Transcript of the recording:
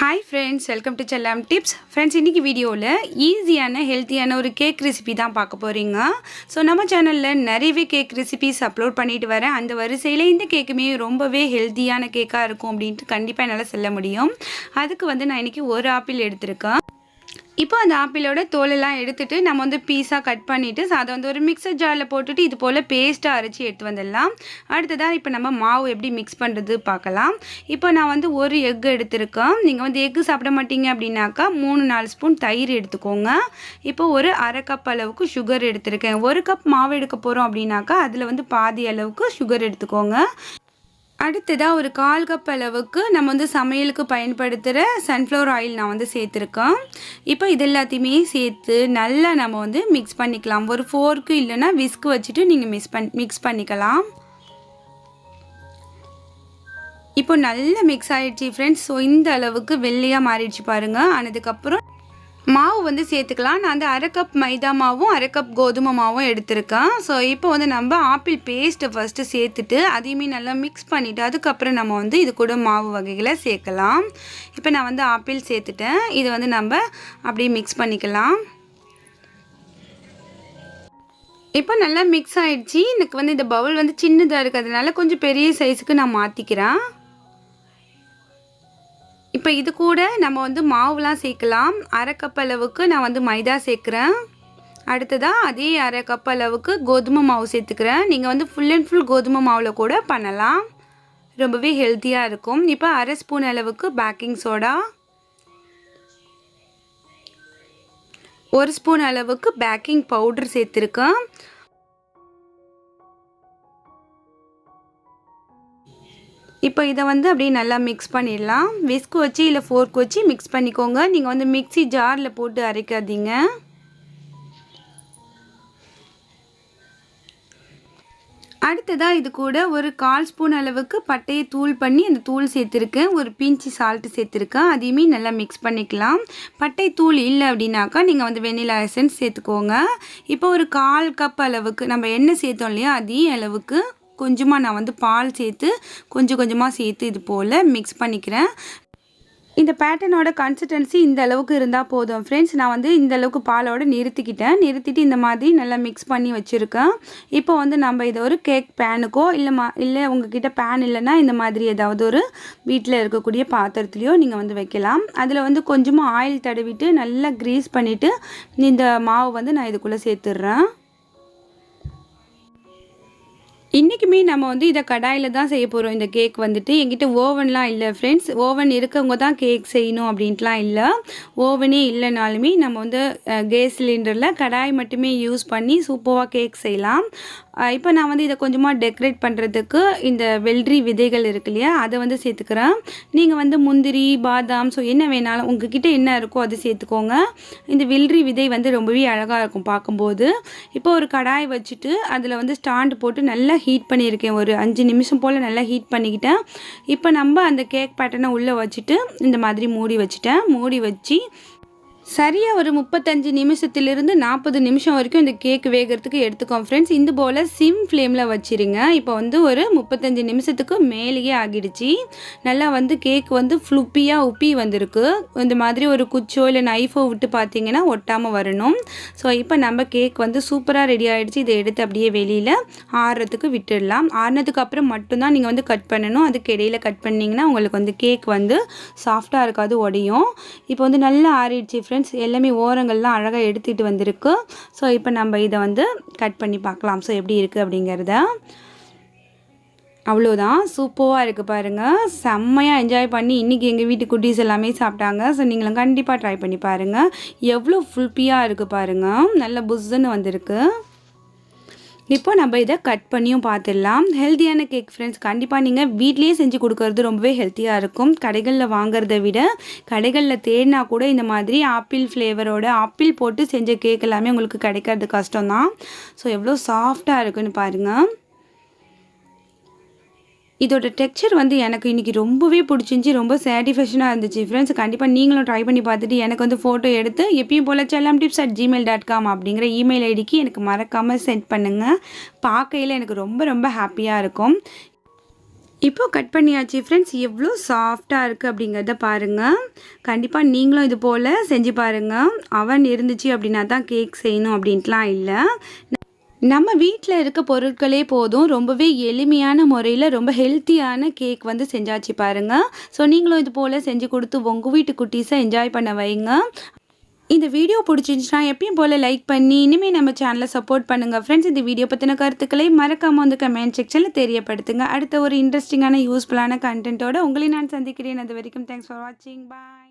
Hi friends, welcome to Chellam Tips. Friends, இன்னைக்கு வீடியோவில் ஈஸியான ஹெல்த்தியான ஒரு கேக் ரெசிபி தான் பார்க்க போகிறீங்க. ஸோ நம்ம சேனலில் நிறையவே கேக் ரெசிபிஸ் அப்லோட் பண்ணிட்டு வரேன். அந்த வரிசையில் இந்த கேக்குமே ரொம்பவே ஹெல்த்தியான கேக்காக இருக்கும் அப்படின்ட்டு கண்டிப்பாக என்னால் சொல்ல முடியும். அதுக்கு வந்து நான் இன்றைக்கி ஒரு ஆப்பிள் எடுத்திருக்கேன். இப்போ அந்த ஆப்பிளோட தோலெல்லாம் எடுத்துகிட்டு நம்ம வந்து பீஸாக கட் பண்ணிவிட்டு அதை வந்து ஒரு மிக்சர் ஜாரில் போட்டுட்டு இது போல் பேஸ்ட்டாக அரைச்சி எடுத்து வந்துடலாம். அடுத்ததாக இப்போ நம்ம மாவு எப்படி மிக்ஸ் பண்ணுறது பார்க்கலாம். இப்போ நான் வந்து ஒரு எக் எடுத்திருக்கேன். நீங்கள் வந்து எக்கு சாப்பிட மாட்டீங்க அப்படின்னாக்கா 3-4 ஸ்பூன் தயிர் எடுத்துக்கோங்க. இப்போ ஒரு அரை கப் அளவுக்கு சுகர் எடுத்திருக்கேன். ஒரு கப் மாவு எடுக்க போகிறோம் அப்படின்னாக்கா அதில் வந்து பாதி அளவுக்கு சுகர் எடுத்துக்கோங்க. அடுத்ததாக ஒரு 1/4 கப் அளவுக்கு நம்ம வந்து சமையலுக்கு பயன்படுத்துகிற சன்ஃப்ளவர் ஆயில் நான் வந்து சேர்த்துருக்கேன். இப்போ இது எல்லாத்தையுமே சேர்த்து நல்லா நம்ம வந்து மிக்ஸ் பண்ணிக்கலாம். ஒரு ஃபோர்க்கு இல்லைன்னா விஸ்க் வச்சுட்டு நீங்கள் மிக்ஸ் பண்ணிக்கலாம். இப்போ நல்லா மிக்ஸ் ஆகிடுச்சு ஃப்ரெண்ட்ஸ். ஸோ இந்த அளவுக்கு வெள்ளையாக மாறிடுச்சு பாருங்கள். ஆனதுக்கப்புறம் மாவு வந்து சேர்த்துக்கலாம். நான் வந்து அரை கப் மைதா மாவும் அரை கப் கோதுமை மாவும் எடுத்திருக்கேன். ஸோ இப்போ வந்து நம்ம ஆப்பிள் பேஸ்ட்டை ஃபஸ்ட்டு சேர்த்துட்டு அதையுமே நல்லா மிக்ஸ் பண்ணிவிட்டு அதுக்கப்புறம் நம்ம வந்து இது கூட மாவு வகைகளை சேர்க்கலாம். இப்போ நான் வந்து ஆப்பிள் சேர்த்துட்டேன். இதை வந்து நம்ம அப்படியே மிக்ஸ் பண்ணிக்கலாம். இப்போ நல்லா மிக்ஸ் ஆகிடுச்சு. எனக்கு வந்து இந்த பவுல் வந்து சின்னதாக இருக்கிறதுனால கொஞ்சம் பெரிய சைஸுக்கு நான் மாற்றிக்கிறேன். இப்போ இது கூட நம்ம வந்து மாவுலாம் சேர்க்கலாம். அரை கப் அளவுக்கு நான் வந்து மைதா சேர்க்குறேன். அடுத்ததாக அதே அரை கப் அளவுக்கு கோதுமை மாவு சேர்த்துக்கிறேன். நீங்கள் வந்து ஃபுல் அண்ட் ஃபுல் கோதுமை மாவில் கூட பண்ணலாம். ரொம்பவே ஹெல்த்தியாக இருக்கும். இப்போ அரை ஸ்பூன் அளவுக்கு பேக்கிங் சோடா, 1 ஸ்பூன் அளவுக்கு பேக்கிங் பவுடர் சேர்த்துருக்கேன். இப்போ இதை வந்து அப்படியே நல்லா மிக்ஸ் பண்ணிடலாம். விஸ்க் வச்சு இல்லை ஃபோர்க் வச்சு மிக்ஸ் பண்ணிக்கோங்க. நீங்கள் வந்து மிக்ஸி ஜாரில் போட்டு அரைக்காதீங்க. அடுத்ததாக இது கூட ஒரு 1/4 ஸ்பூன் அளவுக்கு பட்டையை தூள் பண்ணி அந்த தூள் சேர்த்துருக்கேன். ஒரு பிஞ்சு சால்ட்டு சேர்த்துருக்கேன். அதையுமே நல்லா மிக்ஸ் பண்ணிக்கலாம். பட்டை தூள் இல்லை அப்படின்னாக்கா நீங்கள் வந்து வெண்ணிலா எசன்ஸ் சேர்த்துக்கோங்க. இப்போ ஒரு 1/4 கப் அளவுக்கு நம்ம எண்ணெய் சேர்த்தோம் இல்லையா, அதே அளவுக்கு கொஞ்சமாக நான் வந்து பால் சேர்த்து கொஞ்சம் கொஞ்சமாக சேர்த்து இது போல் மிக்ஸ் பண்ணிக்கிறேன். இந்த பேட்டர்னோட கன்சிஸ்டன்சி இந்த அளவுக்கு இருந்தால் போதும் ஃப்ரெண்ட்ஸ். நான் வந்து இந்த அளவுக்கு பாலோடு நிறுத்திட்டு இந்த மாதிரி நல்லா மிக்ஸ் பண்ணி வச்சுருக்கேன். இப்போ வந்து நம்ம இதை ஒரு கேக் பேனுக்கோ இல்லை உங்ககிட்ட பேன் இல்லைன்னா இந்த மாதிரி ஏதாவது ஒரு வீட்டில் இருக்கக்கூடிய பாத்திரத்துலையோ நீங்கள் வந்து வைக்கலாம். அதில் வந்து கொஞ்சமாக ஆயில் தடவிட்டு நல்லா க்ரீஸ் பண்ணிவிட்டு இந்த மாவு வந்து நான் இதுக்குள்ளே சேர்த்துட்றேன். இன்றைக்குமே நம்ம வந்து இதை கடாயில் தான் செய்ய போகிறோம். இந்த கேக் வந்துட்டு என்கிட்ட ஓவன்லாம் இல்லை ஃப்ரெண்ட்ஸ். ஓவன் இருக்கவங்க தான் கேக் செய்யணும் அப்படின்ட்டுலாம் இல்லை. ஓவனே இல்லைனாலுமே நம்ம வந்து கேஸ் சிலிண்டரில் கடாய் மட்டுமே யூஸ் பண்ணி சூப்பராக கேக் செய்யலாம். இப்போ நான் வந்து இதை கொஞ்சமாக டெக்கரேட் பண்ணுறதுக்கு இந்த வெள்ளரி விதைகள் இருக்கு இல்லையா, அதை வந்து சேர்த்துக்கிறேன். நீங்கள் வந்து முந்திரி, பாதாம், ஸோ என்ன வேணாலும் உங்ககிட்ட என்ன இருக்கோ அதை சேர்த்துக்கோங்க. இந்த வெள்ளரி விதை வந்து ரொம்பவே அழகாக இருக்கும் பார்க்கும்போது. இப்போ ஒரு கடாய் வச்சுட்டு அதில் வந்து ஸ்டாண்டு போட்டு நல்லா ஹீட் பண்ணியிருக்கேன். ஒரு 5 நிமிஷம் போல் நல்லா ஹீட் பண்ணிக்கிட்டேன். இப்போ நம்ம அந்த கேக் பேட்டர்னை உள்ளே வச்சுட்டு இந்த மாதிரி மூடி வச்சுட்டேன். மூடி வச்சு சரியாக ஒரு 35 நிமிஷத்துலேருந்து 40 நிமிஷம் வரைக்கும் இந்த கேக் வேகிறதுக்கு எடுத்துக்கோம் ஃப்ரெண்ட்ஸ். இந்த போல் சிம் ஃப்ளேமில் வச்சுருங்க. இப்போ வந்து ஒரு 35 நிமிஷத்துக்கு மேலேயே ஆகிடுச்சு. நல்லா வந்து கேக் வந்து ஃப்ளூப்பியாக உப்பி வந்திருக்கு. இந்த மாதிரி ஒரு குச்சோ இல்லை நைஃபோ விட்டு பார்த்தீங்கன்னா ஒட்டாமல் வரணும். ஸோ இப்போ நம்ம கேக் வந்து சூப்பராக ரெடி ஆகிடுச்சு. இதை எடுத்து அப்படியே வெளியில் ஆறுறதுக்கு விட்டுடலாம். ஆறுனதுக்கு அப்புறம் மட்டும்தான் நீங்கள் வந்து கட் பண்ணணும். அதுக்கு இடையில் கட் பண்ணிங்கன்னா உங்களுக்கு வந்து கேக் வந்து சாஃப்டாக இருக்காது, உடையும். இப்போ வந்து நல்லா ஆறிடுச்சு ஃப்ரெண்ட்ஸ். எல்லாமே ஓரங்கள்லாம் அழகாக எடுத்துகிட்டு வந்திருக்கு. ஸோ இப்போ நம்ம இதை வந்து கட் பண்ணி பார்க்கலாம். ஸோ எப்படி இருக்குது அப்படிங்கிறத. அவ்வளோதான், சூப்பராக இருக்குது பாருங்கள். செம்மையாக என்ஜாய் பண்ணி இன்றைக்கி எங்கள் வீட்டு குட்டீஸ் எல்லாமே சாப்பிட்டாங்க. ஸோ நீங்களும் கண்டிப்பாக ட்ரை பண்ணி பாருங்கள். எவ்வளோ ஃபுல்பியாக இருக்குது பாருங்கள். நல்ல புஸ்ஸுன்னு வந்திருக்கு. இப்போ நம்ம இதை கட் பண்ணியும் பார்த்துடலாம். ஹெல்த்தியான கேக் ஃப்ரெண்ட்ஸ். கண்டிப்பாக நீங்கள் வீட்லேயே செஞ்சு கொடுக்கறது ரொம்பவே ஹெல்த்தியாக இருக்கும். கடைகளில் வாங்குறத விட கடைகளில் தேடினா கூட இந்த மாதிரி ஆப்பிள் ஃப்ளேவரோட ஆப்பிள் போட்டு செஞ்ச கேக் எல்லாமே உங்களுக்கு கிடைக்கிறது கஷ்டம்தான். ஸோ எவ்வளோ சாஃப்டாக இருக்குன்னு பாருங்கள். இதோட டெக்ஸ்சர் வந்து எனக்கு இன்றைக்கி ரொம்பவே பிடிச்சிருந்துச்சி. ரொம்ப சாட்டிஸ்ஃபேக்ஷனாக இருந்துச்சு ஃப்ரெண்ட்ஸ். கண்டிப்பாக நீங்களும் ட்ரை பண்ணி பார்த்துட்டு எனக்கு வந்து ஃபோட்டோ எடுத்து எப்பயும் போல் chellamtips@gmail.com அப்படிங்கிற இமெயில் ஐடிக்கு எனக்கு மறக்காமல் சென்ட் பண்ணுங்கள். பார்க்கையில் எனக்கு ரொம்ப ரொம்ப ஹாப்பியாக இருக்கும். இப்போ கட் பண்ணியாச்சு ஃப்ரெண்ட்ஸ். எவ்வளோ சாஃப்டாக இருக்குது அப்படிங்கிறத பாருங்கள். கண்டிப்பாக நீங்களும் இது போல் செஞ்சு பாருங்கள். அவன் இருந்துச்சு அப்படின்னா தான் கேக் செய்யணும் அப்படின்ட்டுலாம் இல்லை. நம்ம வீட்டில் இருக்க பொருட்களே போதும். ரொம்பவே எளிமையான முறையில் ரொம்ப ஹெல்த்தியான கேக் வந்து செஞ்சாச்சு பாருங்கள். ஸோ நீங்களும் இது போல் செஞ்சு கொடுத்து உங்கள் வீட்டு குட்டீஸை என்ஜாய் பண்ண வைங்க. இந்த வீடியோ பிடிச்சிருந்துச்சுன்னா எப்பயும் போல் லைக் பண்ணி இனிமேல் நம்ம சேனலை சப்போர்ட் பண்ணுங்கள் ஃப்ரெண்ட்ஸ். இந்த வீடியோ பற்றின கருத்துக்களை மறக்காமல் வந்து கமெண்ட் செக்ஷனில் தெரியப்படுத்துங்க. அடுத்த ஒரு இன்ட்ரெஸ்டிங்கான யூஸ்ஃபுல்லான கண்டென்ட்டோட உங்களை நான் சந்திக்கிறேன். அது வரைக்கும் தேங்க்ஸ் ஃபார் வாட்சிங். பாய்.